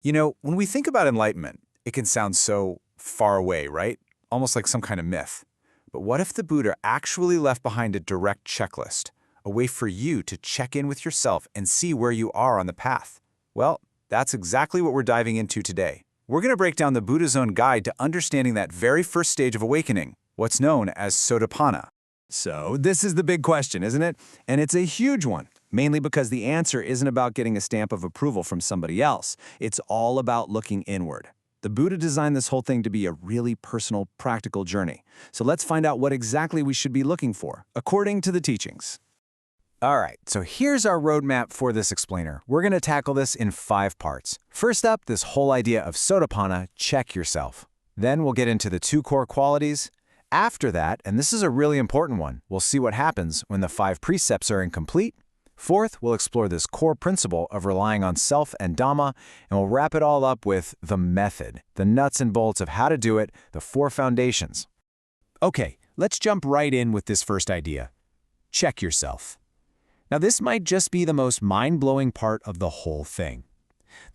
When we think about enlightenment, it can sound so far away, right? Almost like some kind of myth. But what if the Buddha actually left behind a direct checklist, a way for you to check in with yourself and see where you are on the path? Well, that's exactly what we're diving into today. We're going to break down the Buddha's own guide to understanding that very first stage of awakening, what's known as Sotapanna. So this is the big question, isn't it? And it's a huge one, mainly because the answer isn't about getting a stamp of approval from somebody else. It's all about looking inward. The Buddha designed this whole thing to be a really personal, practical journey. So let's find out what exactly we should be looking for, according to the teachings. All right, so here's our roadmap for this explainer. We're going to tackle this in 5 parts. First up, this whole idea of Sotapanna, check yourself. Then we'll get into the 2 core qualities. After that, and this is a really important one, we'll see what happens when the 5 precepts are incomplete. Fourth, we'll explore this core principle of relying on self and Dhamma, and we'll wrap it all up with the method, the nuts and bolts of how to do it, the 4 foundations. Okay, let's jump right in with this first idea. Check yourself. Now, this might just be the most mind-blowing part of the whole thing.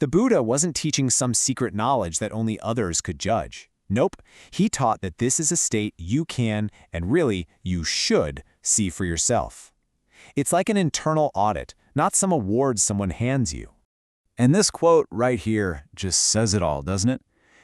The Buddha wasn't teaching some secret knowledge that only others could judge. Nope, he taught that this is a state you can, and really, you should, see for yourself. It's like an internal audit, not some award someone hands you. And this quote right here just says it all, doesn't it?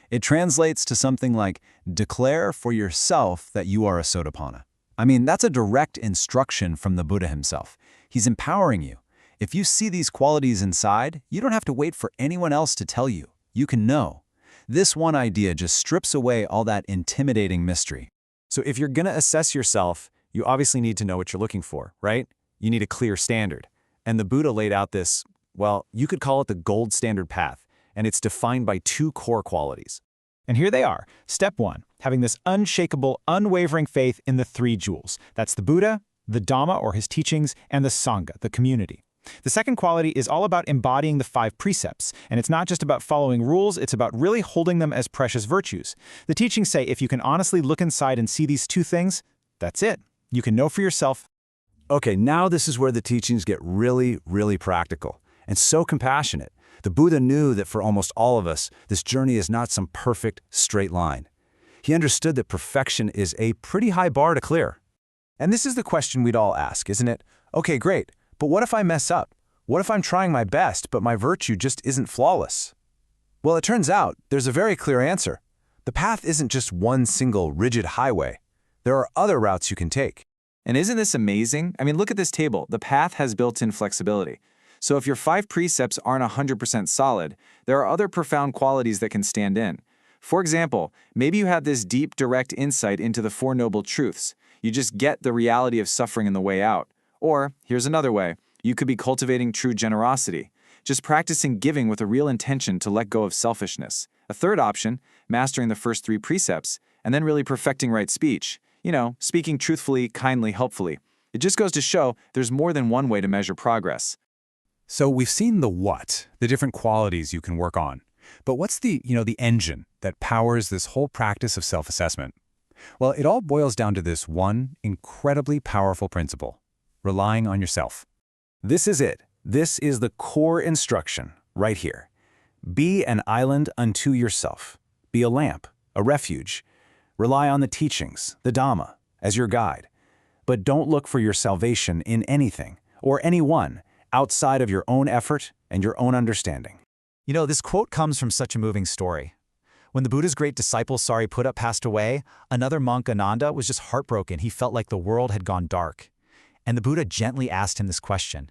It translates to something like, declare for yourself that you are a Sotapanna. I mean, that's a direct instruction from the Buddha himself. He's empowering you. If you see these qualities inside, you don't have to wait for anyone else to tell you. You can know. This one idea just strips away all that intimidating mystery. So if you're going to assess yourself, you obviously need to know what you're looking for, right? You need a clear standard. And the Buddha laid out this, well, you could call it the gold standard path, and it's defined by 2 core qualities. And here they are. Step 1, having this unshakable, unwavering faith in the 3 jewels. That's the Buddha, the Dhamma or his teachings, and the Sangha, the community. The second quality is all about embodying the 5 precepts, and it's not just about following rules, it's about really holding them as precious virtues. The teachings say if you can honestly look inside and see these 2 things, that's it. You can know for yourself. Okay, now this is where the teachings get really, really practical and so compassionate. The Buddha knew that for almost all of us, this journey is not some perfect, straight line. He understood that perfection is a pretty high bar to clear. And this is the question we'd all ask, isn't it? Okay, great, but what if I mess up? What if I'm trying my best, but my virtue just isn't flawless? Well, it turns out there's a very clear answer. The path isn't just one single rigid highway. There are other routes you can take. And isn't this amazing? I mean, look at this table. The path has built-in flexibility. So if your 5 precepts aren't 100% solid, there are other profound qualities that can stand in. For example, maybe you have this deep, direct insight into the 4 noble truths. You just get the reality of suffering in the way out. Or, here's another way. You could be cultivating true generosity, just practicing giving with a real intention to let go of selfishness. A third option, mastering the first 3 precepts, and then really perfecting right speech. Speaking truthfully, kindly, helpfully. It just goes to show there's more than one way to measure progress. So we've seen the what, the different qualities you can work on. But what's the engine that powers this whole practice of self-assessment? Well, it all boils down to this one incredibly powerful principle: relying on yourself. This is it. This is the core instruction right here. Be an island unto yourself. Be a lamp, a refuge. Rely on the teachings, the Dhamma, as your guide. But don't look for your salvation in anything or anyone outside of your own effort and your own understanding. This quote comes from such a moving story. When the Buddha's great disciple Sariputta passed away, another monk, Ananda, was just heartbroken. He felt like the world had gone dark. And the Buddha gently asked him this question.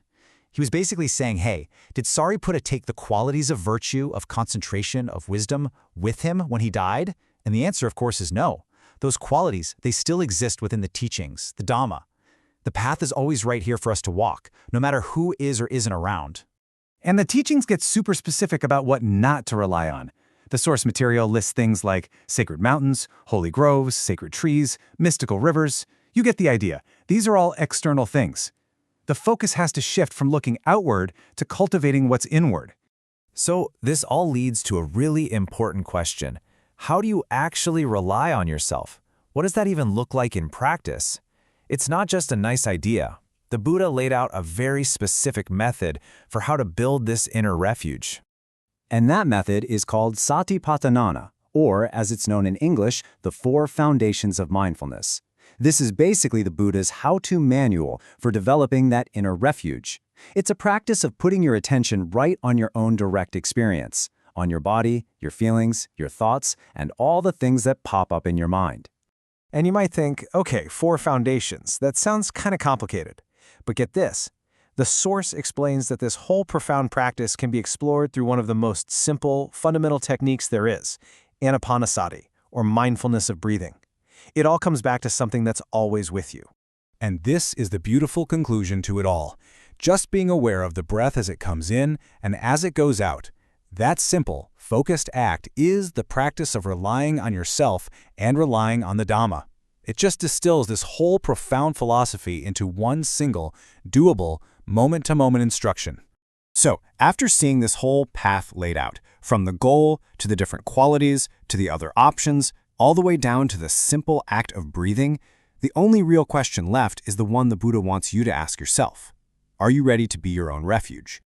He was basically saying, hey, did Sariputta take the qualities of virtue, of concentration, of wisdom with him when he died? And the answer, of course, is no. Those qualities, they still exist within the teachings, the Dhamma. The path is always right here for us to walk, no matter who is or isn't around. And the teachings get super specific about what not to rely on. The source material lists things like sacred mountains, holy groves, sacred trees, mystical rivers. You get the idea. These are all external things. The focus has to shift from looking outward to cultivating what's inward. So this all leads to a really important question. How do you actually rely on yourself? What does that even look like in practice? It's not just a nice idea. The Buddha laid out a very specific method for how to build this inner refuge. And that method is called Satipatthana, or as it's known in English, the 4 foundations of mindfulness. This is basically the Buddha's how-to manual for developing that inner refuge. It's a practice of putting your attention right on your own direct experience, on your body, your feelings, your thoughts, and all the things that pop up in your mind. And you might think, okay, 4 foundations. That sounds kind of complicated. But get this. The source explains that this whole profound practice can be explored through one of the most simple, fundamental techniques there is, anapanasati, or mindfulness of breathing. It all comes back to something that's always with you. And this is the beautiful conclusion to it all. Just being aware of the breath as it comes in and as it goes out. That simple, focused act is the practice of relying on yourself and relying on the Dhamma. It just distills this whole profound philosophy into one single, doable, moment-to-moment instruction. So, after seeing this whole path laid out, from the goal to the different qualities to the other options, all the way down to the simple act of breathing, the only real question left is the one the Buddha wants you to ask yourself. Are you ready to be your own refuge?